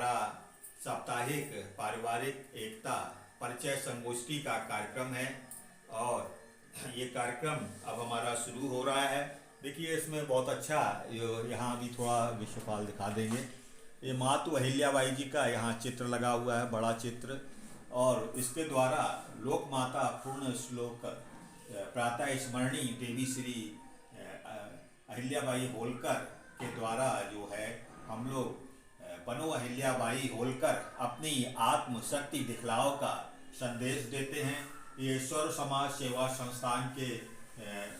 हमारा साप्ताहिक पारिवारिक एकता परिचय संगोष्ठी का कार्यक्रम है और ये कार्यक्रम अब हमारा शुरू हो रहा है। देखिए इसमें बहुत अच्छा यहाँ भी थोड़ा विश्वपाल दिखा देंगे। ये मातु अहिल्याबाई जी का यहाँ चित्र लगा हुआ है, बड़ा चित्र, और इसके द्वारा लोक माता पूर्ण श्लोक प्रातः स्मरणी देवी श्री अहिल्याबाई होलकर के द्वारा जो है हम लोग बनो अहिल्याबाई होलकर अपनी आत्मशक्ति दिखलाओ का संदेश देते हैं। ये सर्व समाज सेवा संस्थान के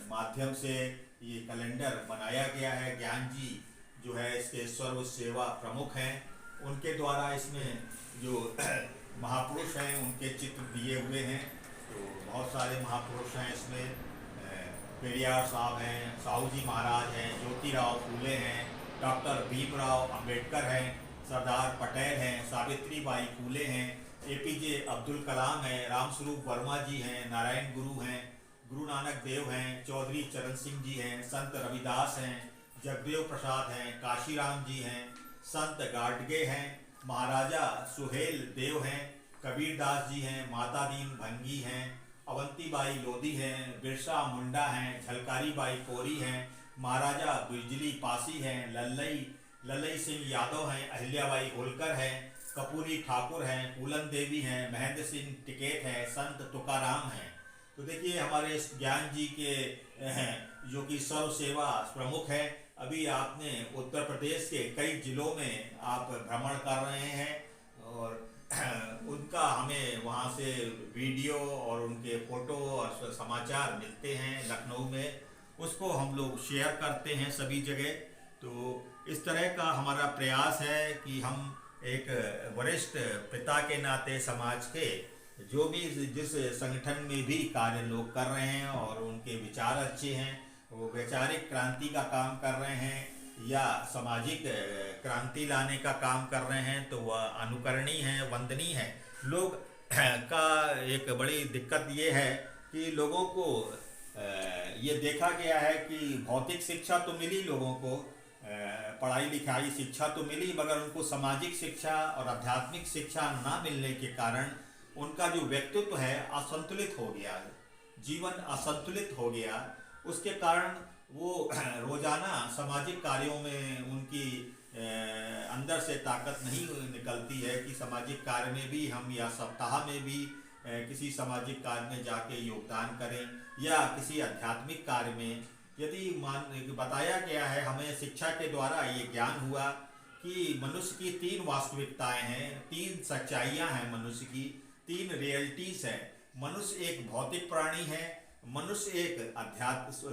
माध्यम से ये कैलेंडर बनाया गया है। ज्ञान जी जो है इसके सर्व सेवा प्रमुख हैं, उनके द्वारा इसमें जो महापुरुष हैं उनके चित्र दिए हुए हैं। तो बहुत सारे महापुरुष हैं इसमें, पेरियार साहब हैं, साहू जी महाराज हैं, ज्योतिराव फूले हैं, डॉक्टर भीमराव अंबेडकर हैं, सरदार पटेल हैं, सावित्री बाई फूले हैं, एपीजे अब्दुल कलाम हैं, रामस्वरूप वर्मा जी हैं, नारायण गुरु हैं, गुरु नानक देव हैं, चौधरी चरण सिंह जी हैं, संत रविदास हैं, जगदेव प्रसाद हैं, काशीराम जी हैं, संत गाडगे हैं, महाराजा सुहेल देव हैं, कबीरदास जी हैं, माता दीन भंगी हैं, अवंती बाई लोधी हैं, बिरसा मुंडा हैं, झलकारी बाई कोरी हैं, महाराजा बिजली पासी हैं, लल्लई सिंह यादव हैं, अहिल्याबाई होलकर हैं, कपूरी ठाकुर हैं, फूलन देवी हैं, महेंद्र सिंह टिकैत हैं, संत तुकाराम हैं। तो देखिए हमारे इस ज्ञान जी के जो कि सर्व सेवा प्रमुख है। अभी आपने उत्तर प्रदेश के कई जिलों में आप भ्रमण कर रहे हैं और उनका हमें वहाँ से वीडियो और उनके फोटो और समाचार मिलते हैं लखनऊ में, उसको हम लोग शेयर करते हैं सभी जगह। तो इस तरह का हमारा प्रयास है कि हम एक वरिष्ठ पिता के नाते समाज के जो भी जिस संगठन में भी कार्य लोग कर रहे हैं और उनके विचार अच्छे हैं, वो वैचारिक क्रांति का काम कर रहे हैं या सामाजिक क्रांति लाने का काम कर रहे हैं, तो वह अनुकरणीय है, वंदनीय है। लोग का एक बड़ी दिक्कत ये है कि लोगों को ये देखा गया है कि भौतिक शिक्षा तो मिली लोगों को, पढ़ाई लिखाई शिक्षा तो मिली, मगर उनको सामाजिक शिक्षा और आध्यात्मिक शिक्षा ना मिलने के कारण उनका जो व्यक्तित्व है असंतुलित हो गया, जीवन असंतुलित हो गया। उसके कारण वो रोजाना सामाजिक कार्यों में उनकी अंदर से ताकत नहीं निकलती है कि सामाजिक कार्य में भी हम या सप्ताह में भी किसी सामाजिक कार्य में जाके योगदान करें या किसी आध्यात्मिक कार्य में। यदि बताया गया है हमें शिक्षा के द्वारा ये ज्ञान हुआ कि मनुष्य की 3 वास्तविकताएं हैं, 3 सच्चाइयां हैं मनुष्य की, 3 रियलिटीज है। मनुष्य एक भौतिक प्राणी है, मनुष्य एक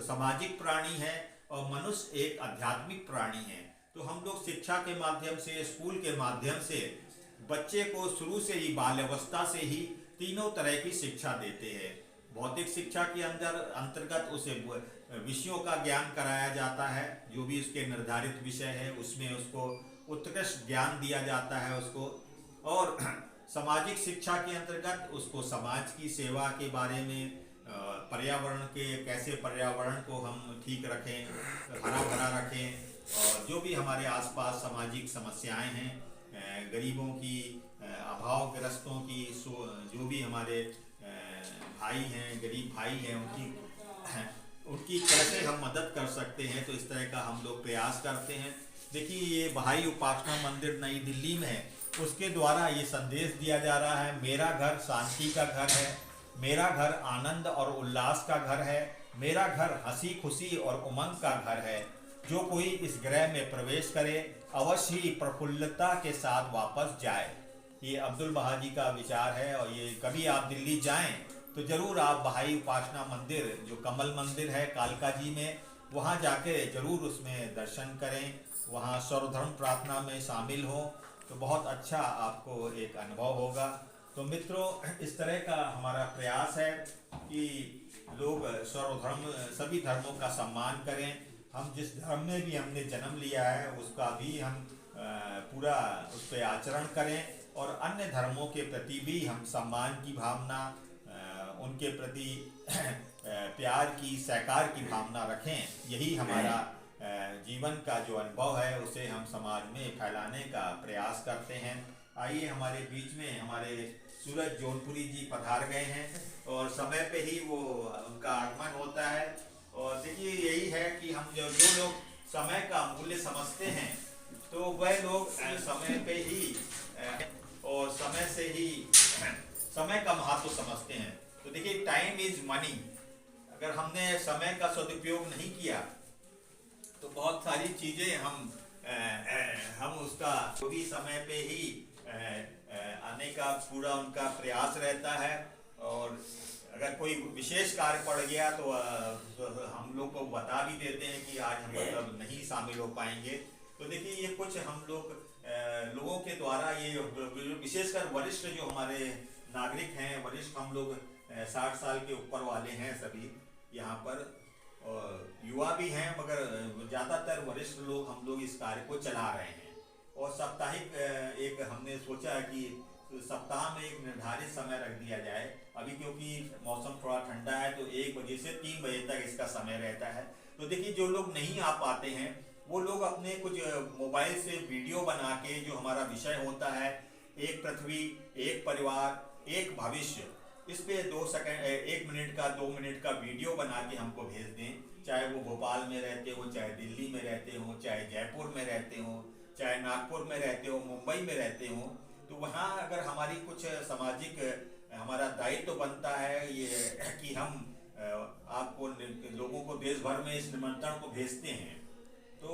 सामाजिक प्राणी है और मनुष्य एक आध्यात्मिक प्राणी है। तो हम लोग शिक्षा के माध्यम से, स्कूल के माध्यम से बच्चे को शुरू से ही, बाल्यावस्था से ही तीनों तरह की शिक्षा देते हैं। भौतिक शिक्षा के अंतर्गत उसे विषयों का ज्ञान कराया जाता है, जो भी उसके निर्धारित विषय है उसमें उसको उत्कृष्ट ज्ञान दिया जाता है उसको। और सामाजिक शिक्षा के अंतर्गत उसको समाज की सेवा के बारे में, पर्यावरण के कैसे पर्यावरण को हम ठीक रखें, हरा भरा रखें, और जो भी हमारे आसपास सामाजिक समस्याएं हैं, गरीबों की, अभावग्रस्तों की, जो भी हमारे भाई हैं, गरीब भाई हैं, उनकी कैसे हम मदद कर सकते हैं, तो इस तरह का हम लोग प्रयास करते हैं। देखिए ये भाई उपासना मंदिर नई दिल्ली में है, उसके द्वारा ये संदेश दिया जा रहा है, मेरा घर शांति का घर है, मेरा घर आनंद और उल्लास का घर है, मेरा घर हंसी खुशी और उमंग का घर है। जो कोई इस ग्रह में प्रवेश करे अवश्य ही प्रफुल्लता के साथ वापस जाए। ये अब्दुल बहा जी का विचार है। और ये कभी आप दिल्ली जाएं तो जरूर आप बहाई उपासना मंदिर, जो कमल मंदिर है कालका जी में, वहाँ जाके जरूर उसमें दर्शन करें, वहाँ सर्वधर्म प्रार्थना में शामिल हो, तो बहुत अच्छा आपको एक अनुभव होगा। तो मित्रों, इस तरह का हमारा प्रयास है कि लोग सर्वधर्म, सभी धर्मों का सम्मान करें। हम जिस धर्म में भी हमने जन्म लिया है उसका भी हम पूरा उस पर आचरण करें और अन्य धर्मों के प्रति भी हम सम्मान की भावना, उनके प्रति प्यार की, सहकार की भावना रखें। यही हमारा जीवन का जो अनुभव है उसे हम समाज में फैलाने का प्रयास करते हैं। आइए, हमारे बीच में हमारे सूरज जौनपुरी जी पधार गए हैं और समय पे ही वो उनका आगमन होता है। और देखिए, यही है कि हम जो लोग समय का मूल्य समझते हैं तो वह लोग समय पे ही और समय से ही समय का महत्व समझते हैं। तो देखिए, टाइम इज मनी। अगर हमने समय का सदुपयोग नहीं किया तो बहुत सारी चीज़ें हम उसका भी समय पे ही आने का पूरा उनका प्रयास रहता है। और अगर कोई विशेष कार्य पड़ गया तो हम लोग को बता भी देते हैं कि आज हम मतलब नहीं शामिल हो पाएंगे। तो देखिए, ये कुछ हम लोगों के द्वारा, ये विशेषकर वरिष्ठ जो हमारे नागरिक हैं, वरिष्ठ हम लोग 60 साल के ऊपर वाले हैं सभी यहाँ पर, और युवा भी हैं, मगर ज़्यादातर वरिष्ठ लोग हम लोग इस कार्य को चला रहे हैं। और साप्ताहिक एक हमने सोचा कि सप्ताह में एक निर्धारित समय रख दिया जाए। अभी क्योंकि मौसम थोड़ा ठंडा है तो 1 बजे से 3 बजे तक इसका समय रहता है। तो देखिए, जो लोग नहीं आ पाते हैं वो लोग अपने कुछ मोबाइल से वीडियो बना के, जो हमारा विषय होता है, एक पृथ्वी, एक परिवार, एक भविष्य, इस पे 2 सेकंड, 1 मिनट का, 2 मिनट का वीडियो बना के हमको भेज दें। चाहे वो भोपाल में रहते हो, चाहे दिल्ली में रहते हो, चाहे जयपुर में रहते हो, चाहे नागपुर में रहते हो, मुंबई में रहते हो, तो वहाँ अगर हमारी कुछ सामाजिक हमारा दायित्व बनता है ये कि हम आपको लोगों को देश भर में इस निमंत्रण को भेजते हैं, तो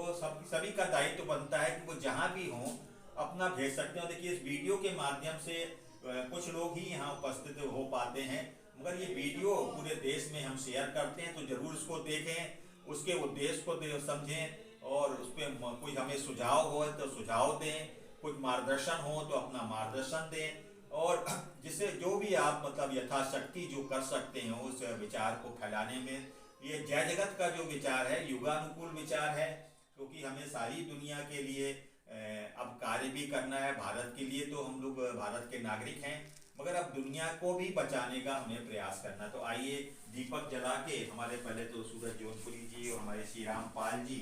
सभी का दायित्व बनता है कि वो जहाँ भी हों अपना भेज सकते हैं। देखिए, इस वीडियो के माध्यम से कुछ लोग ही यहाँ उपस्थित हो पाते हैं, मगर ये वीडियो पूरे देश में हम शेयर करते हैं, तो जरूर उसको देखें, उसके उद्देश्य को समझें और उस पर कोई हमें सुझाव हो तो सुझाव दें, कुछ मार्गदर्शन हो तो अपना मार्गदर्शन दें, और जिससे जो भी आप मतलब यथाशक्ति जो कर सकते हैं उस विचार को फैलाने में। ये जय जगत का जो विचार है युगानुकूल विचार है, क्योंकि हमें सारी दुनिया के लिए अब कार्य भी करना है। भारत के लिए तो हम लोग भारत के नागरिक हैं, मगर अब दुनिया को भी बचाने का हमें प्रयास करना। तो आइए, दीपक जला के हमारे पहले तो सूरज जौनपुरी जी और हमारे श्री राम पाल जी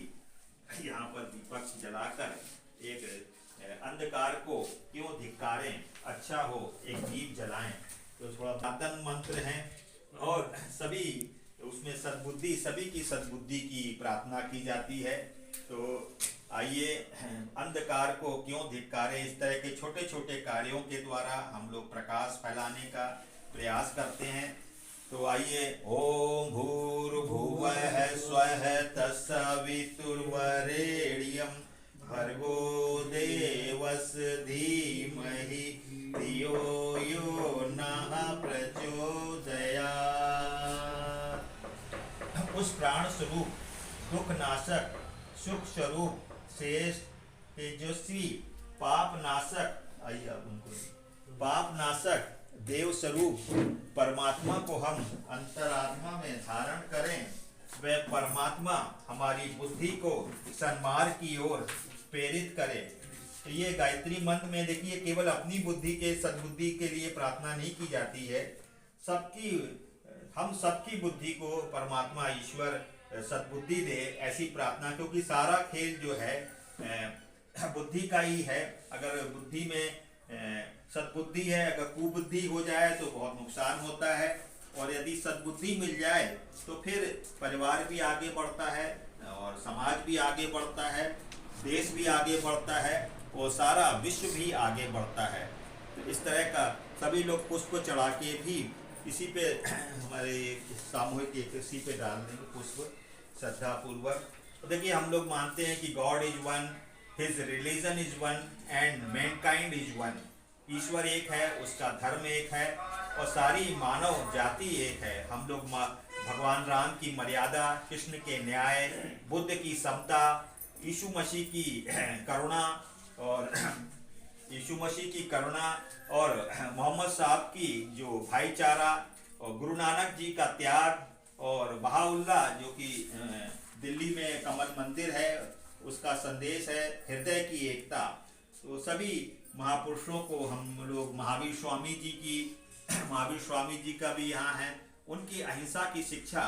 यहाँ पर दीपक जलाकर एक अंधकार को क्यों धिक्कारें, अच्छा हो एक दीप जलाएं। तो थोड़ा दातन मंत्र हैं और सभी उसमें सद्बुद्धि, सभी की सद्बुद्धि की प्रार्थना की जाती है। तो आइए, अंधकार को क्यों धिक्कारें, इस तरह के छोटे छोटे कार्यों के द्वारा हम लोग प्रकाश फैलाने का प्रयास करते हैं। तो आइए, ओम भूर्भुवः स्वः तत्सवितुर्वरेण्यं भर्गो देवस्य धीमहि धियो यो नः प्रचोदयात्। उस प्राण स्वरूप, दुख नाशक, सुख स्वरूप, श्रेष्ठ, तेजस्वी, पाप नाशक, आइए आप उनको, पाप नाशक देव स्वरूप परमात्मा को हम अंतरात्मा में धारण करें। वह परमात्मा हमारी बुद्धि को सन्मार्ग की ओर प्रेरित करे। तो ये गायत्री मंत्र में देखिए, केवल अपनी बुद्धि के सद्बुद्धि के लिए प्रार्थना नहीं की जाती है, हम सबकी बुद्धि को परमात्मा ईश्वर सद्बुद्धि दे, ऐसी प्रार्थना। क्योंकि सारा खेल जो है बुद्धि का ही है। अगर बुद्धि में सद्बुद्धि है, अगर कुबुद्धि हो जाए तो बहुत नुकसान होता है, और यदि सद्बुद्धि मिल जाए तो फिर परिवार भी आगे बढ़ता है और समाज भी आगे बढ़ता है, देश भी आगे बढ़ता है और सारा विश्व भी आगे बढ़ता है। तो इस तरह का सभी लोग पुष्प चढ़ा के भी इसी पे हमारे सामूहिक इसी पे डाल देंगे पुष्प श्रद्धा पूर्वक। तो देखिए, हम लोग मानते हैं कि God is one, his religion is one and mankind is one. ईश्वर एक है, उसका धर्म एक है और सारी मानव जाति एक है। हम लोग भगवान राम की मर्यादा, कृष्ण के न्याय, बुद्ध की समता, यीशु मसीह की करुणा और मोहम्मद साहब की जो भाईचारा और गुरु नानक जी का त्याग और बहाउल्लाह जो कि दिल्ली में कमल मंदिर है उसका संदेश है, हृदय की एकता। तो सभी महापुरुषों को हम लोग, महावीर स्वामी जी का भी यहाँ है, उनकी अहिंसा की शिक्षा।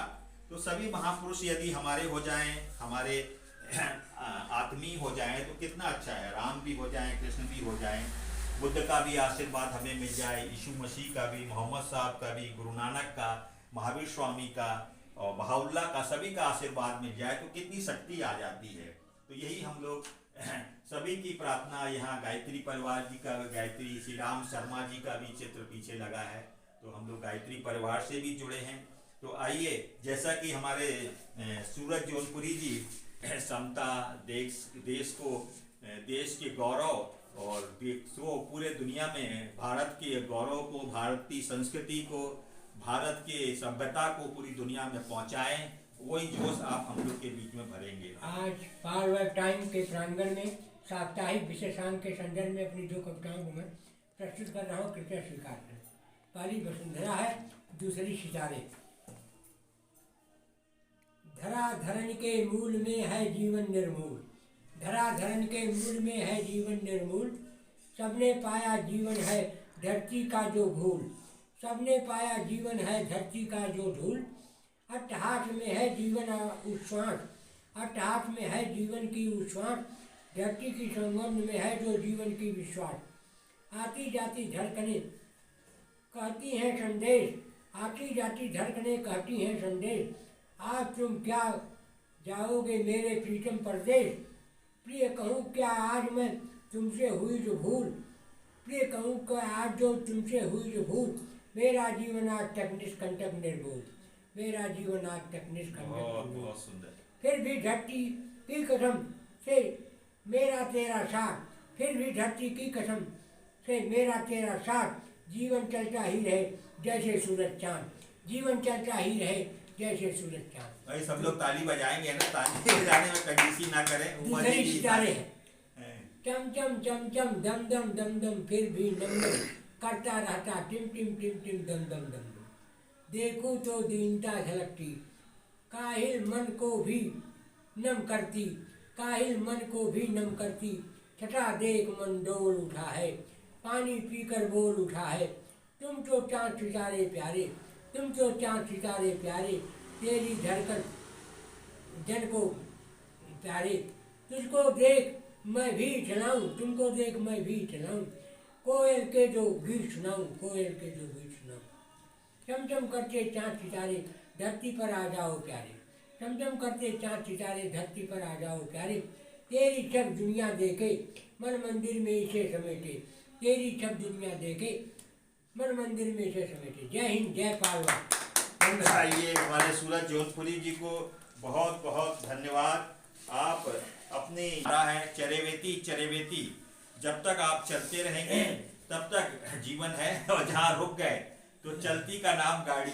तो सभी महापुरुष यदि हमारे हो जाएं, हमारे आत्मीय हो जाएं तो कितना अच्छा है। राम भी हो जाएं, कृष्ण भी हो जाएं, बुद्ध का भी आशीर्वाद हमें मिल जाए, यीशु मसीह का भी, मोहम्मद साहब का भी, गुरु नानक का, महावीर स्वामी का और बहाउल्ला का, सभी का आशीर्वाद मिल जाए तो कितनी शक्ति आ जाती है। तो यही हम लोग सभी की प्रार्थना। यहाँ गायत्री परिवार जी का, गायत्री श्री राम शर्मा जी का भी चित्र पीछे लगा है, तो हम लोग गायत्री परिवार से भी जुड़े हैं। तो आइए, जैसा कि हमारे सूरज जौनपुरी जी समता, देश को, देश के गौरव और देश को पूरे दुनिया में भारत के गौरव को, भारतीय संस्कृति को, भारत के सभ्यता को पूरी दुनिया में पहुंचाएं, वही जोश आप हम लोग के बीच में भरेंगे। आज पावर टाइम के प्रांगण में साप्ताहिक विशेषांक के संदर्भ में अपनी 2 कविताओं को मैं प्रस्तुत कर रहा हूँ, कृपया स्वीकार करें। पहली वसुंधरा है, दूसरी सितारे। धरा धरण के मूल में है जीवन निर्मूल, धरा धरण के मूल में है जीवन निर्मूल। सबने पाया जीवन है धरती का जो भूल, सबने पाया जीवन है धरती का जो धूल। अट्टहास में है जीवन उच्छ्वास, अट्टहास में है जीवन की उच्छ्वास। धरती की संबंध में है जो जीवन की विश्वास। आती जाती धड़कने कहती हैं संदेश, आती जाती धड़कने कहती हैं संदेश। आज तुम क्या जाओगे मेरे प्रीतम परदेश। प्रिय कहूँ क्या आज मैं तुमसे हुई जो भूल, प्रिय कहूँ क्या आज जो तुमसे हुई जो भूल। मेरा जीवन आज तक निष्कंटक निर्भूल, मेरा जीवन आज तक निष्कंटक निर्भूल। फिर भी धरती की कसम से मेरा तेरा साथ, फिर भी धरती की कसम से मेरा तेरा साथ। जीवन चलता ही रहे जैसे सूरज चांद, जीवन चलता ही रहे जैसे सूरज चांद। भाई सब लोग ताली बजाएंगे ना, ताली बजाने में कंजूसी ना करें। दूसरे सितारे हैं। चम चम चम चम दम दम दम दम, फिर भी नम नम करता रहता टिम टिम टिम टिम दम दम दम दम। देखूं तो दीनता झलकती, काहिल मन को भी नम करती, काहिल मन को भी नम करती। छठा देख मन डोल उठा है, पानी पीकर बोल उठा है। तुम तो चाँद सितारे प्यारे, तुम तो चाँद सितारे प्यारे। तेरी धड़कन जन को प्यारे, तुझको देख मैं भी चलाऊं, तुमको देख मैं भी चलाऊं। कोयल के जो गीत सुनाऊं, कोयल के जो गीत सुनाऊं। चमचम करते चाँद सितारे धरती पर आ जाओ प्यारे, चमचम करते चाँद सितारे धरती पर आ जाओ प्यारे। तेरी छब दुनिया देखे मन मंदिर में इसे समेटे, तेरी छब दुनिया देखे मन मंदिर में इसे समेटे। जय हिंद, जय पालवा। ये हमारे सूरज जौनपुरी जी को बहुत बहुत धन्यवाद। आप अपनी है चरेवेती चरेवेती, जब तक आप चलते रहेंगे तब तक जीवन है, और जहाँ रुक गए तो चलती का नाम गाड़ी।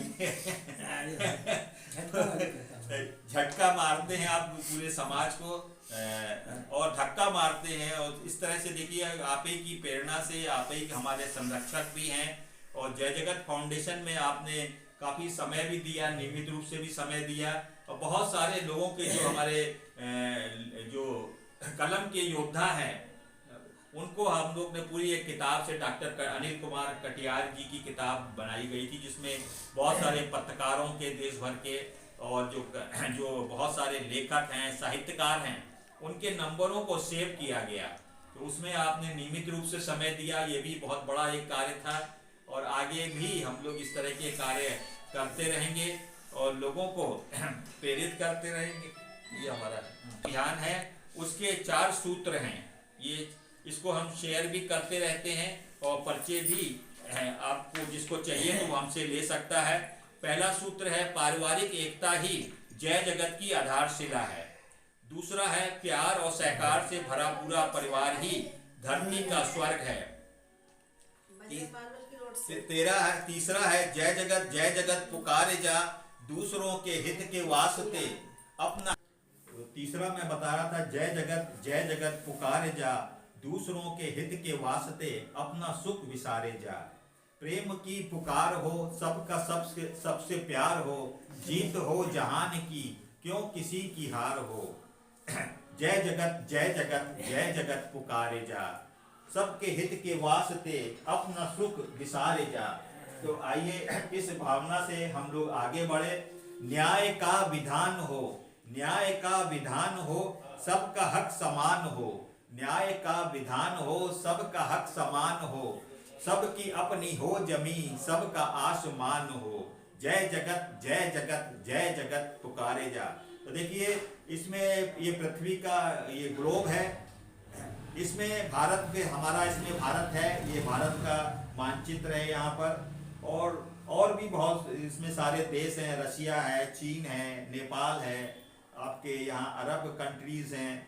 झटका मारते हैं आप पूरे समाज को, और धक्का मारते हैं। और इस तरह से देखिए, आप ही की प्रेरणा से, आप ही हमारे संरक्षक भी हैं। और जय जगत फाउंडेशन में आपने काफ़ी समय भी दिया, नियमित रूप से भी समय दिया, और बहुत सारे लोगों के जो हमारे जो कलम के योद्धा हैं, उनको हम लोग ने पूरी एक किताब से, डॉक्टर अनिल कुमार कटियार जी की किताब बनाई गई थी, जिसमें बहुत सारे पत्रकारों के देश भर के और जो बहुत सारे लेखक हैं, साहित्यकार हैं, उनके नंबरों को सेव किया गया। तो उसमें आपने नियमित रूप से समय दिया, ये भी बहुत बड़ा एक कार्य था। और आगे भी हम लोग इस तरह के कार्य करते रहेंगे और लोगों को प्रेरित करते रहेंगे। ये हमारा ध्यान है। उसके 4 सूत्र हैं, ये इसको हम शेयर भी करते रहते हैं, और पर्चे भी हैं, आपको जिसको चाहिए तो वो हमसे ले सकता है। पहला सूत्र है पारिवारिक एकता ही जय जगत की आधारशिला है। दूसरा है प्यार और सहकार से भरा पूरा परिवार ही धरती का स्वर्ग है। तीसरा है जय जगत पुकारे जा दूसरों के हित के वास्ते अपना। तीसरा मैं बता रहा था, जय जगत पुकारे जा दूसरों के हित के वास्ते अपना सुख विसारे जा। प्रेम की पुकार हो, सबका सबसे प्यार हो, जीत हो जहान की क्यों किसी की हार हो। जय जगत पुकारे जा, सबके हित के वास्ते अपना सुख विसारे जा। तो आइए इस भावना से हम लोग आगे बढ़े। न्याय का विधान हो, न्याय का विधान हो, सबका हक समान हो, न्याय का विधान हो, सबका हक समान हो, सबकी अपनी हो जमी, सबका आसमान हो, जय जगत जय जगत जय जगत पुकारे जा। तो देखिए इसमें ये पृथ्वी का ये ग्लोब है, इसमें भारत के हमारा इसमें भारत है, ये भारत का मानचित्र है यहाँ पर। और भी बहुत इसमें सारे देश हैं, रशिया है, चीन है, नेपाल है, आपके यहाँ अरब कंट्रीज हैं,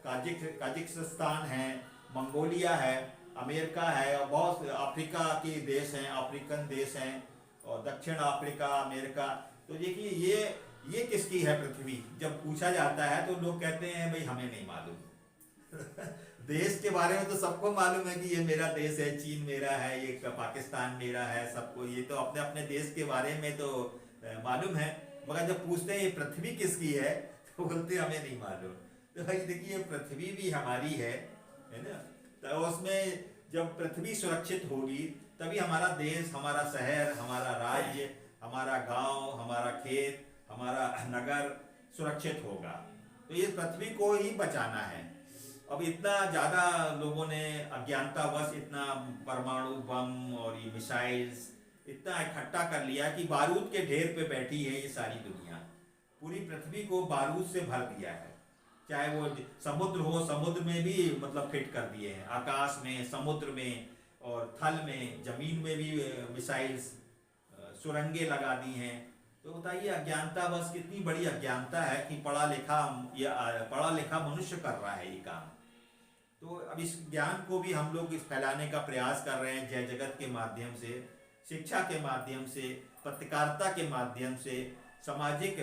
काजिकिस्तान है, मंगोलिया है, अमेरिका है, और बहुत अफ्रीका के देश हैं, अफ्रीकन देश हैं, और दक्षिण अफ्रीका, अमेरिका। तो देखिए ये किसकी है पृथ्वी, जब पूछा जाता है तो लोग कहते हैं भाई हमें नहीं मालूम। देश के बारे में तो सबको मालूम है कि ये मेरा देश है, चीन मेरा है, ये पाकिस्तान मेरा है, सबको ये तो अपने अपने देश के बारे में तो मालूम है, मगर जब पूछते हैं ये पृथ्वी किसकी है तो बोलते हमें नहीं मालूम। तो भाई देखिए पृथ्वी भी हमारी है ना। तो उसमें जब पृथ्वी सुरक्षित होगी तभी हमारा देश, हमारा शहर, हमारा राज्य, हमारा गांव, हमारा खेत, हमारा नगर सुरक्षित होगा। तो ये पृथ्वी को ही बचाना है। अब इतना ज़्यादा लोगों ने अज्ञानतावश इतना परमाणु बम और ये मिसाइल्स इतना इकट्ठा कर लिया कि बारूद के ढेर पे बैठी है ये सारी दुनिया, पूरी पृथ्वी को बारूद से भर दिया है। चाहे वो समुद्र हो, समुद्र में भी मतलब फिट कर दिए हैं, आकाश में, समुद्र में और थल में, जमीन में भी मिसाइल्स, सुरंगें लगा दी हैं। तो बताइए अज्ञानता बस कितनी बड़ी अज्ञानता है कि पढ़ा लिखा मनुष्य कर रहा है ये काम। तो अब इस ज्ञान को भी हम लोग इस फैलाने का प्रयास कर रहे हैं जय जगत के माध्यम से, शिक्षा के माध्यम से, पत्रकारिता के माध्यम से, सामाजिक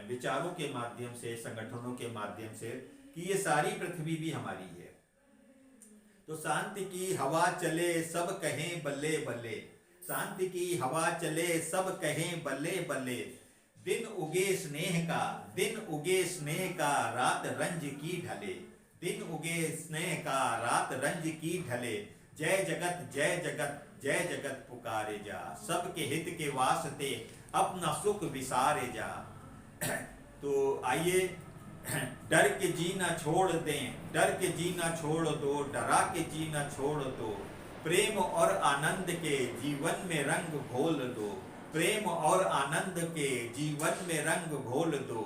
विचारों के माध्यम से, संगठनों के माध्यम से, कि ये सारी पृथ्वी भी हमारी है। तो शांति की हवा चले सब कहें बल्ले बल्ले, शांति की हवा चले सब कहें बल्ले बल्ले, दिन उगे स्नेह का, दिन उगे स्नेह का, रात रंज की ढले, दिन उगे स्नेह का, रात रंज की ढले, जय जगत जय जगत जय जगत पुकारे जा, सबके हित के वास्ते अपना सुख विसारे जा। तो आइए डर के जीना छोड़ दें, डर के जीना छोड़ दो, डरा के जीना छोड़ दो, प्रेम और आनंद के जीवन में रंग घोल दो, प्रेम और आनंद के जीवन में रंग घोल दो,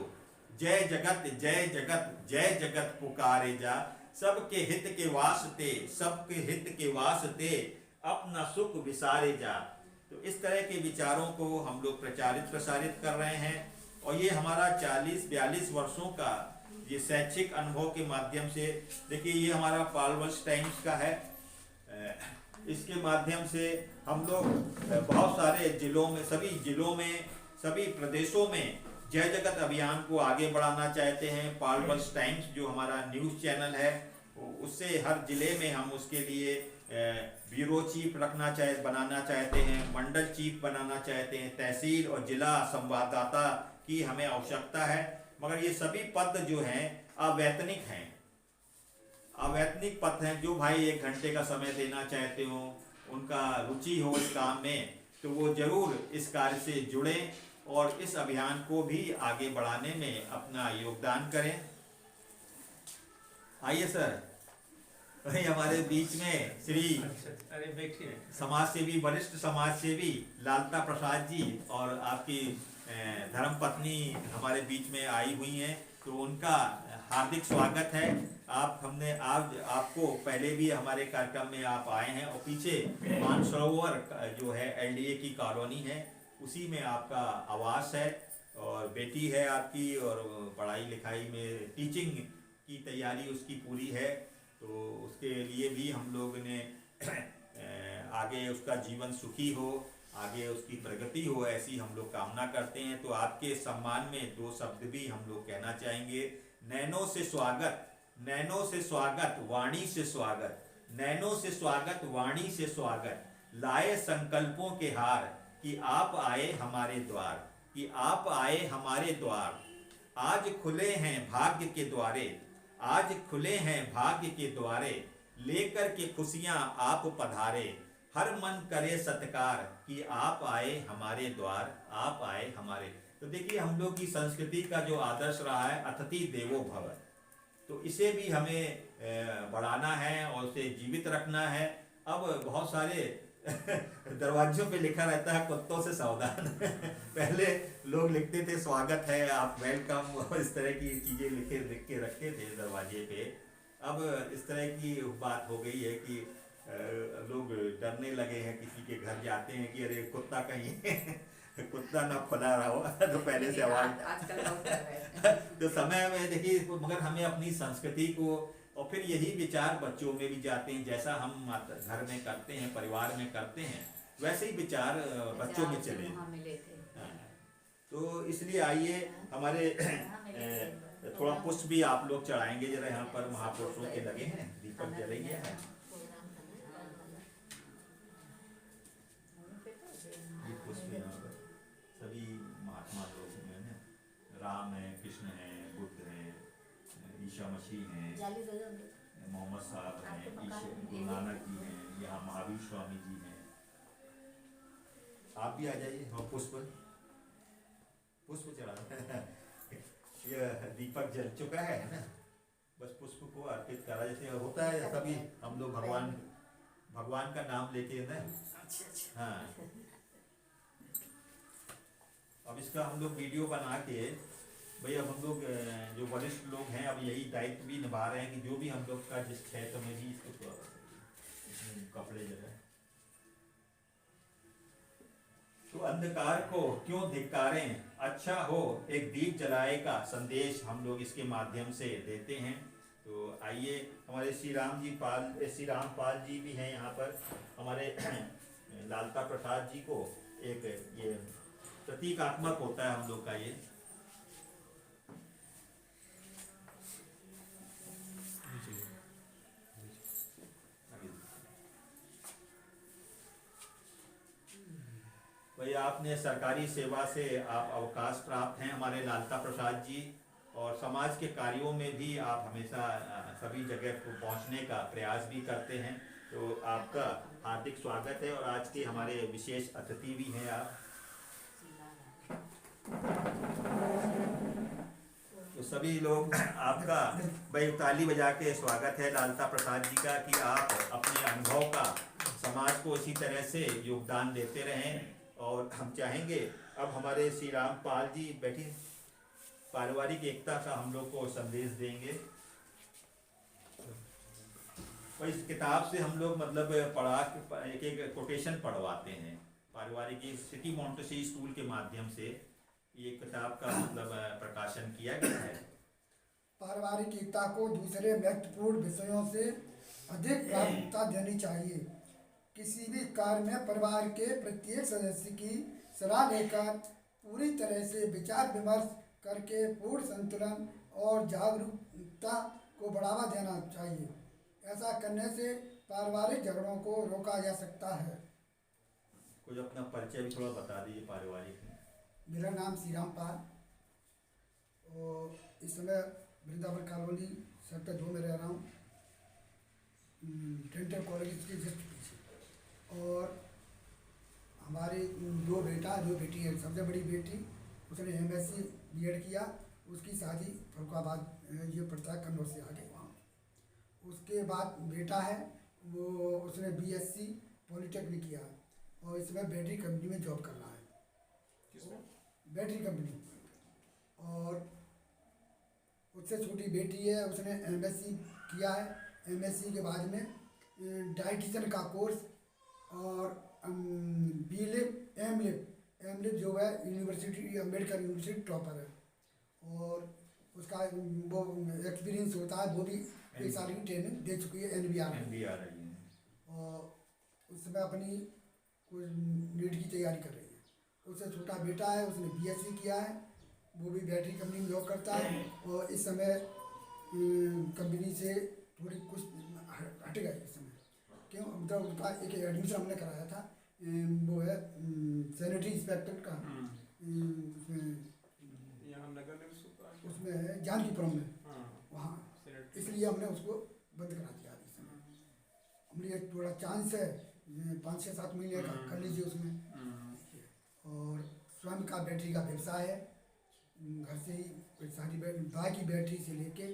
जय जगत जय जगत जय जगत पुकारे जा, सबके हित के वास्ते, सबके हित के वास्ते अपना सुख विसारे जा। तो इस तरह के विचारों को हम लोग प्रसारित कर रहे हैं। और ये हमारा 40-42 वर्षों का ये शैक्षिक अनुभव के माध्यम से, देखिए ये हमारा पालवल्स टाइम्स का है, इसके माध्यम से हम लोग बहुत सारे जिलों में, सभी प्रदेशों में जय जगत अभियान को आगे बढ़ाना चाहते हैं। पालवल्स टाइम्स जो हमारा न्यूज़ चैनल है, उससे हर जिले में हम उसके लिए ब्यूरो चीफ बनाना चाहते हैं, मंडल चीफ बनाना चाहते हैं, तहसील और जिला संवाददाता की हमें आवश्यकता है। मगर ये सभी पद जो हैं अवैतनिक हैं, अवैतनिक पद हैं। जो भाई 1 घंटे का समय देना चाहते हो, उनका रुचि हो इस काम में, तो वो जरूर इस कार्य से जुड़ें और इस अभियान को भी आगे बढ़ाने में अपना योगदान करें। आइए सर, वही हमारे बीच में श्री समाजसेवी, वरिष्ठ समाजसेवी लालता प्रसाद जी और आपकी धर्मपत्नी हमारे बीच में आई हुई हैं, तो उनका हार्दिक स्वागत है। हमने आज आपको पहले भी हमारे कार्यक्रम में आप आए हैं, और पीछे मानसरोवर जो है LDA की कॉलोनी है, उसी में आपका आवास है, और बेटी है आपकी, और पढ़ाई लिखाई में टीचिंग की तैयारी उसकी पूरी है। तो उसके लिए भी हम लोग ने आगे उसका जीवन सुखी हो, आगे उसकी प्रगति हो, ऐसी हम लोग कामना करते हैं। तो आपके सम्मान में 2 शब्द भी हम लोग कहना चाहेंगे। नैनो से स्वागत, नैनो से स्वागत, वाणी से स्वागत, नैनो से स्वागत, वाणी से स्वागत, लाए संकल्पों के हार, कि आप आए हमारे द्वार, कि आप आए हमारे द्वार, आज खुले हैं भाग्य के द्वारे, आज खुले हैं भाग्य के द्वारे, लेकर के खुशियां आप पधारे, हर मन करे सत्कार, कि आप आए हमारे द्वार, आप आए हमारे। तो देखिए हम लोग की संस्कृति का जो आदर्श रहा है, अतिथि देवो भव, तो इसे भी हमें बढ़ाना है और उसे जीवित रखना है। अब बहुत सारे दरवाजों पे लिखा रहता है कुत्तों से सावधान। पहले लोग लिखते थे स्वागत है, आप वेलकम, और इस तरह की चीजें लिख के रखते थे दरवाजे पे। अब इस तरह की बात हो गई है कि लोग डरने लगे हैं, किसी के घर जाते हैं कि अरे कुत्ता कहीं कुत्ता ना खुला रहा हो तो पहले से आवाज। आजकल बहुत डर है। तो समय में देखिए, मगर हमें अपनी संस्कृति को, और फिर यही विचार बच्चों में भी जाते हैं, जैसा हम घर में करते हैं, परिवार में करते हैं, वैसे ही विचार बच्चों में चले। मिले थे। हाँ। तो इसलिए आइए हमारे थोड़ा पुष्प भी आप लोग चढ़ाएंगे जरा, यहाँ पर महापुरुषों के लगे हैं, दीपक जलेंगे। ये पुष्प यहाँ पर सभी महात्मा लोग हैं, राम है, कृष्ण है, बुद्ध है, ईसा मसीह हैं, मोहम्मद साहब हैं, गुरु नानक जी हैं, यहाँ महावीर स्वामी जी हैं। आप भी आ जाइए। हाँ, पुष्प चढ़ा। ये दीपक जल चुका है ना, बस पुष्प को अर्पित करा, जैसे होता है सभी हम लोग भगवान का नाम लेके ना। हाँ, अब इसका हम लोग वीडियो बना के, भाई अब हम लोग जो वरिष्ठ लोग हैं अब यही दायित्व भी निभा रहे हैं कि जो भी हम लोग का जिस क्षेत्र में भी इसको कपड़े जलाए। तो अंधकार को क्यों धिक्कारें, अच्छा हो एक दीप जलाए का संदेश हम लोग इसके माध्यम से देते हैं। तो आइए, हमारे श्री रामपाल जी भी हैं यहाँ पर, हमारे लालता प्रसाद जी को एक ये प्रतीकात्मक होता है हम लोग का ये। भाई आपने सरकारी सेवा से आप अवकाश प्राप्त हैं हमारे लालता प्रसाद जी, और समाज के कार्यों में भी आप हमेशा सभी जगह को पहुंचने का प्रयास भी करते हैं। तो आपका हार्दिक स्वागत है, और आज के हमारे विशेष अतिथि भी हैं आप। तो सभी लोग आपका भाई ताली बजा के स्वागत है लालता प्रसाद जी का, कि आप अपने अनुभव का समाज को इसी तरह से योगदान देते रहें। और हम चाहेंगे अब हमारे श्री रामपाल जी बैठी पारिवारिक एकता का हम लोग को संदेश देंगे। और इस किताब से हम लोग मतलब पढ़ा एक एक कोटेशन पढ़वाते हैं पारिवारिक, सिटी मॉन्टेसरी स्कूल के माध्यम से ये किताब का मतलब प्रकाशन किया गया है। पारिवारिक एकता को दूसरे महत्वपूर्ण विषयों से अधिक प्राथमिकता देनी चाहिए। किसी भी कार्य में परिवार के प्रत्येक सदस्य की सलाह लेकर पूरी तरह से विचार विमर्श करके पूर्ण संतुलन और जागरूकता को बढ़ावा देना चाहिए। ऐसा करने से पारिवारिक झगड़ों को रोका जा सकता है। कुछ अपना परिचय भी थोड़ा बता दीजिए पारिवारिक में। मेरा नाम श्री रामपाल, और इस समय वृंदावन कॉलोनी सेक्टर 2 में रह रहा हूँ, डेंटल कॉलेज के जस्ट पीछे। और हमारे 2 बेटी है। सबसे बड़ी बेटी उसने MSc B.Ed किया, उसकी शादी फरुखाबाद ये पड़ता है कन्नौज से आगे वहाँ। उसके बाद बेटा है, वो उसने BSc पॉलिटेक्निक किया, और इसमें बैटरी कंपनी में जॉब कर रहा है, बैटरी कंपनी। और उससे छोटी बेटी है, उसने MSc किया है। MSc के बाद में डाइटिशियन का कोर्स और B.Lib M.Lib जो है यूनिवर्सिटी अम्बेडकर यूनिवर्सिटी टॉपर है, और उसका वो एक्सपीरियंस होता है, वो भी 1 साल की ट्रेनिंग दे चुकी है NBR। और उसमें अपनी कुछ नीट की तैयारी कर रही है। उससे छोटा बेटा है, उसने BSc किया है, वो भी बैटरी कंपनी में जॉब करता है, और इस समय कंपनी से थोड़ी कुछ हट गए इस समय। क्यों, मतलब उसका एक एडमिशन हमने कराया था, वो है सैनिटरी इंस्पेक्टर का, उसमें है जानकीपुरम में, वहाँ। इसलिए हमने उसको बंद करा दिया इस समय। हमने थोड़ा चांस है 5-6-7 महीने का कर लीजिए उसमें। और स्वयं का बैटरी का व्यवसाय है, घर से ही सारी बाकी बैटरी से लेके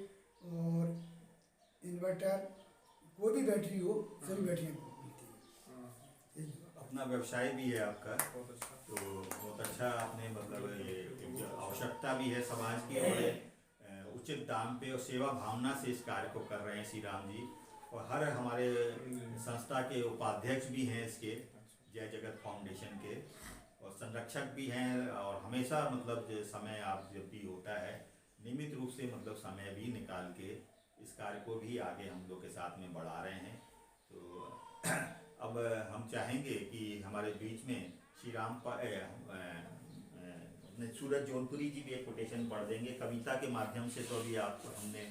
और इन्वर्टर, कोई भी बैटरी हो, सभी बैटरियाँ मिलती हैं। यही है। अपना व्यवसाय भी है आपका, बहुत अच्छा। तो बहुत अच्छा आपने मतलब ये एक आवश्यकता भी है समाज की, और उचित दाम पे और सेवा भावना से इस कार्य को कर रहे हैं श्री राम जी। और हर हमारे संस्था के उपाध्यक्ष भी हैं इसके, जय जगत फाउंडेशन के, और संरक्षक भी हैं। और हमेशा मतलब समय आप जब भी होता है नियमित रूप से मतलब समय भी निकाल के इस कार्य को भी आगे हम लोग के साथ में बढ़ा रहे हैं। तो अब हम चाहेंगे कि हमारे बीच में श्री राम अपने सूरज जौनपुरी जी भी एक कोटेशन पढ़ देंगे कविता के माध्यम से। तो अभी आप हमने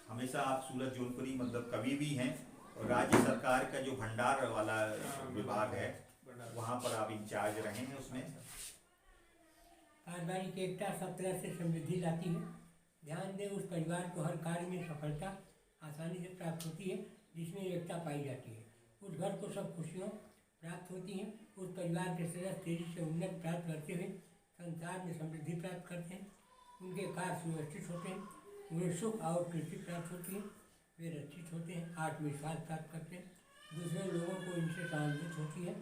हमेशा आप सूरज जौनपुरी मतलब कवि भी हैं, और राज्य सरकार का जो भंडार वाला विभाग है वहाँ पर आप इंचार्ज रहे हैं उसमें। पारिवारिक एकता सब तरह से समृद्धि लाती है। ध्यान दें, उस परिवार को हर कार्य में सफलता आसानी से प्राप्त होती है जिसमें एकता पाई जाती है। उस घर को सब खुशियाँ प्राप्त होती हैं। उस परिवार के सदस्य तेजी से उन्नति प्राप्त करते हुए संसार में समृद्धि प्राप्त करते हैं। उनके कार्य सुव्यवस्थित होते हैं, उन्हें सुख और कृषि प्राप्त होती है, वे रक्षित होते हैं, आत्मविश्वास प्राप्त करते हैं, दूसरे लोगों को इनसे सहानुभूति होती है।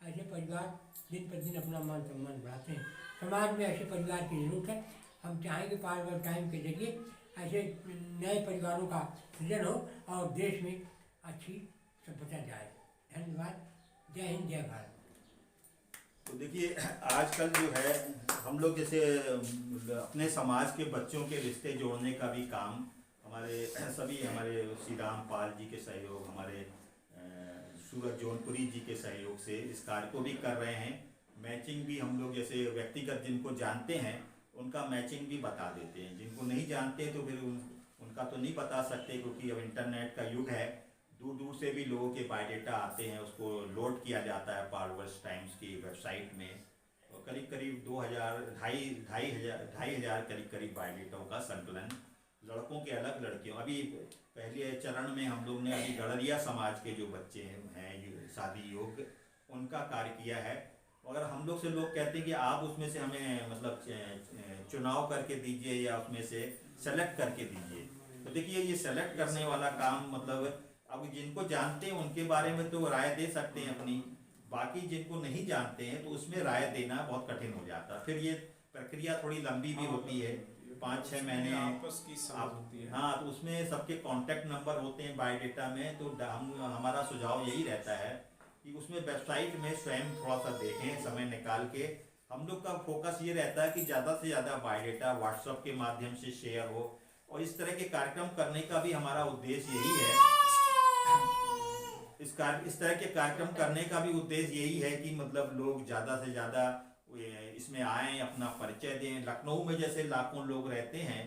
ऐसे परिवार दिन प्रतिदिन अपना मान सम्मान बढ़ाते हैं। समाज में ऐसे परिवार की जरूरत है। हम चाहेंगे पावर टाइम के जरिए ऐसे नए परिवारों का सृजन हो और देश में अच्छी सभ्यता जाए। धन्यवाद। जय हिंद, जय भारत। तो देखिए आजकल जो है हम लोग जैसे अपने समाज के बच्चों के रिश्ते जोड़ने का भी काम हमारे सभी हमारे श्री राम पाल जी के सहयोग, हमारे सूरज जौनपुरी जी के सहयोग से इस कार्य को भी कर रहे हैं। मैचिंग भी हम लोग जैसे व्यक्तिगत जिनको जानते हैं उनका मैचिंग भी बता देते हैं, जिनको नहीं जानते तो फिर उनका तो नहीं बता सकते, क्योंकि अब इंटरनेट का युग है। दूर दूर से भी लोगों के बायोडाटा आते हैं, उसको लोड किया जाता है पावर्स टाइम्स की वेबसाइट में, और करीब करीब 2,000 करीब बायोडाटाओं का संकलन लड़कों के अलग, लड़कियों। अभी पहले चरण में हम लोग ने अभी गड़रिया समाज के जो बच्चे हैं शादी योग्य, उनका कार्य किया है। अगर हम लोग से लोग कहते हैं कि आप उसमें से हमें मतलब चुनाव करके दीजिए या उसमें से सेलेक्ट करके दीजिए, तो देखिए ये सेलेक्ट करने वाला काम मतलब अब जिनको जानते हैं उनके बारे में तो राय दे सकते हैं अपनी, बाकी जिनको नहीं जानते हैं तो उसमें राय देना बहुत कठिन हो जाता है। फिर ये प्रक्रिया थोड़ी लंबी भी होती है, 5-6 महीने आपस की समझ होती है। हाँ, तो उसमें सबके कॉन्टैक्ट नंबर होते हैं बायोडाटा में। तो हमारा सुझाव यही रहता है कि उसमें वेबसाइट में स्वयं थोड़ा सा देखें समय निकाल के। हम लोग का फोकस ये रहता है कि ज़्यादा से ज़्यादा बायोडाटा व्हाट्सएप के माध्यम से शेयर हो, और इस तरह के कार्यक्रम करने का भी हमारा उद्देश्य यही है। इस तरह के कार्यक्रम करने का भी उद्देश्य यही है कि मतलब लोग ज़्यादा से ज़्यादा इसमें आएँ, अपना परिचय दें। लखनऊ में जैसे लाखों लोग रहते हैं,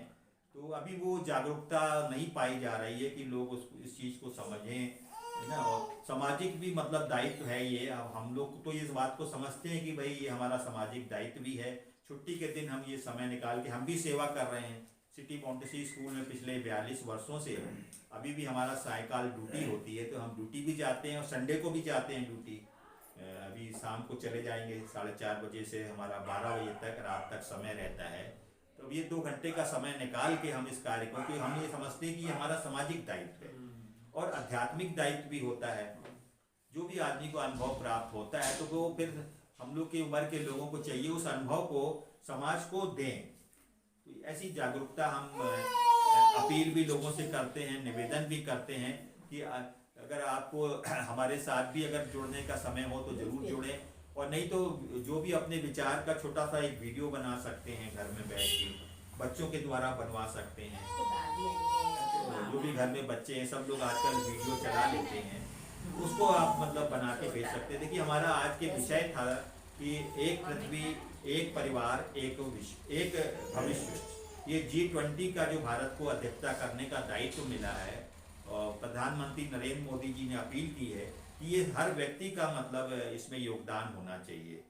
तो अभी वो जागरूकता नहीं पाई जा रही है कि लोग इस चीज़ को समझें, है ना। और सामाजिक भी मतलब दायित्व है ये। अब हम लोग तो इस बात को समझते हैं कि भाई ये हमारा सामाजिक दायित्व भी है। छुट्टी के दिन हम ये समय निकाल के हम भी सेवा कर रहे हैं। सिटी मॉन्टेसरी स्कूल में पिछले 42 वर्षों से अभी भी हमारा सायकाल ड्यूटी होती है, तो हम ड्यूटी भी जाते हैं और संडे को भी जाते हैं ड्यूटी। अभी शाम को चले जाएंगे 4:30 बजे से हमारा 12 बजे तक रात तक समय रहता है। तो ये 2 घंटे का समय निकाल के हम इस कार्य को, क्योंकि हम ये समझते हैं कि ये हमारा सामाजिक दायित्व है और आध्यात्मिक दायित्व भी होता है। जो भी आदमी को अनुभव प्राप्त होता है तो वो फिर हम लोग की उम्र के लोगों को चाहिए उस अनुभव को समाज को दें। तो ऐसी जागरूकता हम अपील भी लोगों से करते हैं, निवेदन भी करते हैं कि अगर आपको हमारे साथ भी अगर जुड़ने का समय हो तो ज़रूर जुड़ें, और नहीं तो जो भी अपने विचार का छोटा सा एक वीडियो बना सकते हैं घर में बैठ के, बच्चों के द्वारा बनवा सकते हैं। जो भी घर में बच्चे हैं सब लोग आजकल वीडियो चला लेते हैं, उसको आप मतलब बना के भेज सकते हैं। देखिए हमारा आज के विषय था कि एक पृथ्वी, एक परिवार, एक भविष्य। ये G20 का जो भारत को अध्यक्षता करने का दायित्व मिला है, और प्रधानमंत्री नरेंद्र मोदी जी ने अपील की है कि ये हर व्यक्ति का मतलब इसमें योगदान होना चाहिए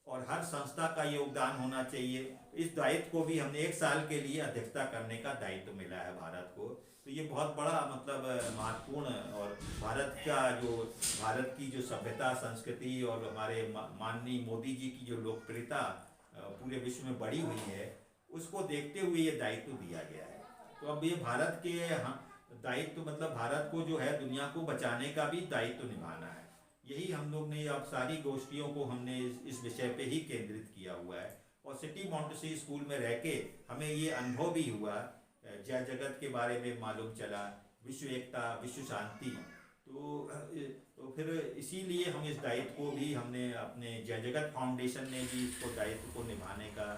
और हर संस्था का योगदान होना चाहिए। इस दायित्व को भी हमने 1 साल के लिए अध्यक्षता करने का दायित्व मिला है भारत को। तो ये बहुत बड़ा मतलब महत्वपूर्ण, और भारत की जो सभ्यता, संस्कृति और हमारे माननीय मोदी जी की जो लोकप्रियता पूरे विश्व में बढ़ी हुई है, उसको देखते हुए ये दायित्व दिया गया है। तो अब ये भारत के दायित्व, मतलब भारत को जो है दुनिया को बचाने का भी दायित्व निभाना है। यही हम लोग ने अब सारी गोष्ठियों को हमने इस विषय पे ही केंद्रित किया हुआ है। और सिटी मॉन्टेसरी स्कूल में रह के हमें ये अनुभव भी हुआ, जय जगत के बारे में मालूम चला, विश्व एकता, विश्व शांति। तो फिर इसीलिए हम इस दायित्व को भी हमने अपने जय जगत फाउंडेशन ने भी इसको दायित्व को निभाने का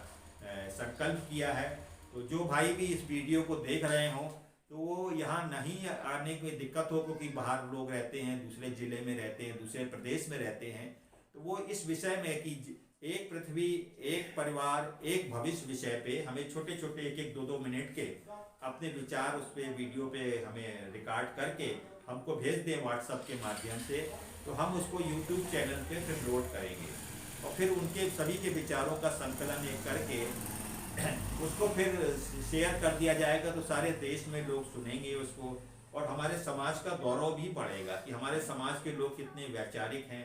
संकल्प किया है। तो जो भाई भी इस वीडियो को देख रहे हों तो वो यहाँ नहीं आने की दिक्कत हो, क्योंकि बाहर लोग रहते हैं, दूसरे ज़िले में रहते हैं, दूसरे प्रदेश में रहते हैं, तो वो इस विषय में कि एक पृथ्वी, एक परिवार, एक भविष्य विषय पे हमें छोटे छोटे 1-1, 2-2 मिनट के अपने विचार उस पर वीडियो पे हमें रिकॉर्ड करके हमको भेज दें व्हाट्सएप के माध्यम से, तो हम उसको यूट्यूब चैनल पे फिर लोड करेंगे और फिर उनके सभी के विचारों का संकलन एक करके उसको फिर शेयर कर दिया जाएगा, तो सारे देश में लोग सुनेंगे उसको और हमारे समाज का गौरव भी बढ़ेगा कि हमारे समाज के लोग कितने वैचारिक हैं,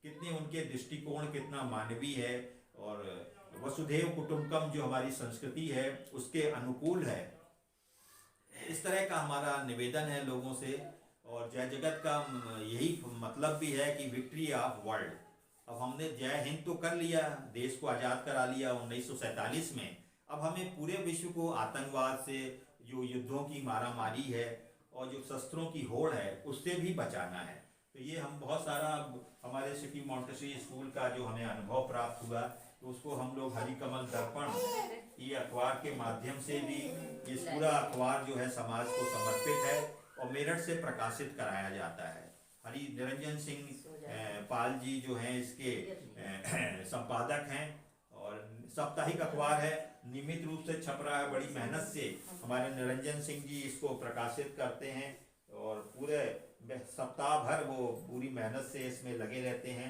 कितने उनके दृष्टिकोण कितना मानवीय है और वसुधैव कुटुंबकम जो हमारी संस्कृति है उसके अनुकूल है। इस तरह का हमारा निवेदन है लोगों से। और जय जगत का यही मतलब भी है कि विक्ट्री ऑफ वर्ल्ड। अब हमने जय हिंद तो कर लिया, देश को आज़ाद करा लिया 1947 में, अब हमें पूरे विश्व को आतंकवाद से, जो युद्धों की मारामारी है और जो शस्त्रों की होड़ है उससे भी बचाना है। तो ये हम बहुत सारा हमारे सिटी मॉन्टेसरी स्कूल का जो हमें अनुभव प्राप्त हुआ, तो उसको हम लोग हरिकमल दर्पण ये अखबार के माध्यम से भी, ये पूरा अखबार जो है समाज को समर्पित है और मेरठ से प्रकाशित कराया जाता है। हरि निरंजन सिंह पाल जी जो हैं इसके संपादक हैं और साप्ताहिक अखबार है, नियमित रूप से छप रहा है, बड़ी मेहनत से हमारे निरंजन सिंह जी इसको प्रकाशित करते हैं और पूरे सप्ताह भर वो पूरी मेहनत से इसमें लगे रहते हैं।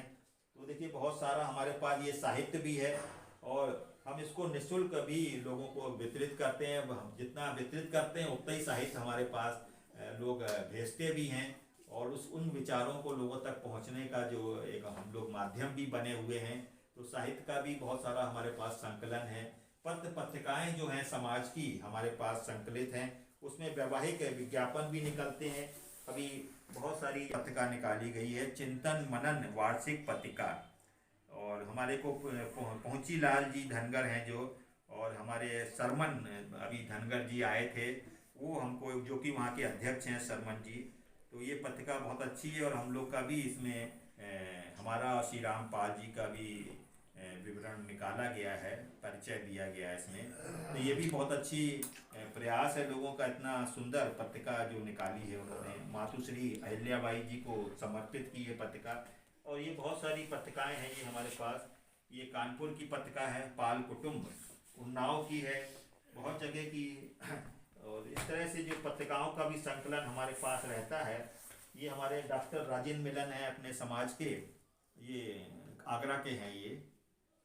तो देखिए बहुत सारा हमारे पास ये साहित्य भी है और हम इसको निःशुल्क भी लोगों को वितरित करते हैं। हम जितना वितरित करते हैं उतना ही साहित्य हमारे पास लोग भेजते भी हैं और उन विचारों को लोगों तक पहुंचने का जो एक हम लोग माध्यम भी बने हुए हैं। तो साहित्य का भी बहुत सारा हमारे पास संकलन है। पत्र पत्रिकाएं जो हैं समाज की हमारे पास संकलित हैं, उसमें वैवाहिक विज्ञापन भी निकलते हैं। अभी बहुत सारी पत्रिका निकाली गई है, चिंतन मनन वार्षिक पत्रिका, और हमारे को पहुंची लाल जी धनगर हैं जो, और हमारे सरमन अभी धनगर जी आए थे, वो हमको, जो कि वहाँ के अध्यक्ष हैं सरमन जी। तो ये पत्रिका बहुत अच्छी है और हम लोग का भी इसमें हमारा श्री राम पाल जी का भी विवरण निकाला गया है, परिचय दिया गया है इसमें। तो ये भी बहुत अच्छी प्रयास है लोगों का, इतना सुंदर पत्रिका जो निकाली है उन्होंने, मातुश्री अहिल्याबाई जी को समर्पित की है पत्रिका। और ये बहुत सारी पत्रिकाएं हैं ये हमारे पास। ये कानपुर की पत्रिका है, पाल कुटुंब, उन्नाव की है, बहुत जगह की। और इस तरह से जो पत्रिकाओं का भी संकलन हमारे पास रहता है। ये हमारे डॉक्टर राजेंद्र मिलन है अपने समाज के, ये आगरा के हैं ये,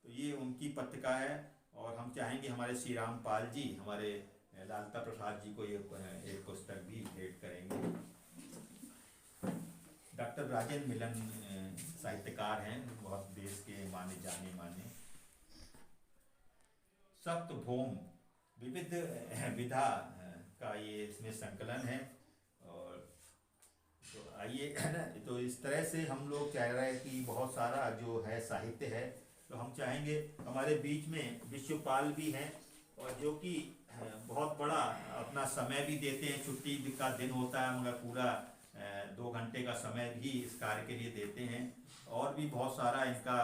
तो ये उनकी पत्रिका है। और हम चाहेंगे हमारे श्री राम पाल जी, हमारे लालता प्रसाद जी को ये एक पुस्तक भी भेंट करेंगे। डॉक्टर राजेंद्र मिलन साहित्यकार हैं, बहुत देश के माने जाने माने। सप्त भौम विविध विधा का ये इसमें संकलन है। और तो आइए, तो इस तरह से हम लोग कह रहे हैं कि बहुत सारा जो है साहित्य है। तो हम चाहेंगे, हमारे बीच में विश्वपाल भी हैं और जो कि बहुत बड़ा अपना समय भी देते हैं, छुट्टी का दिन होता है मगर पूरा 2 घंटे का समय भी इस कार्य के लिए देते हैं। और भी बहुत सारा इनका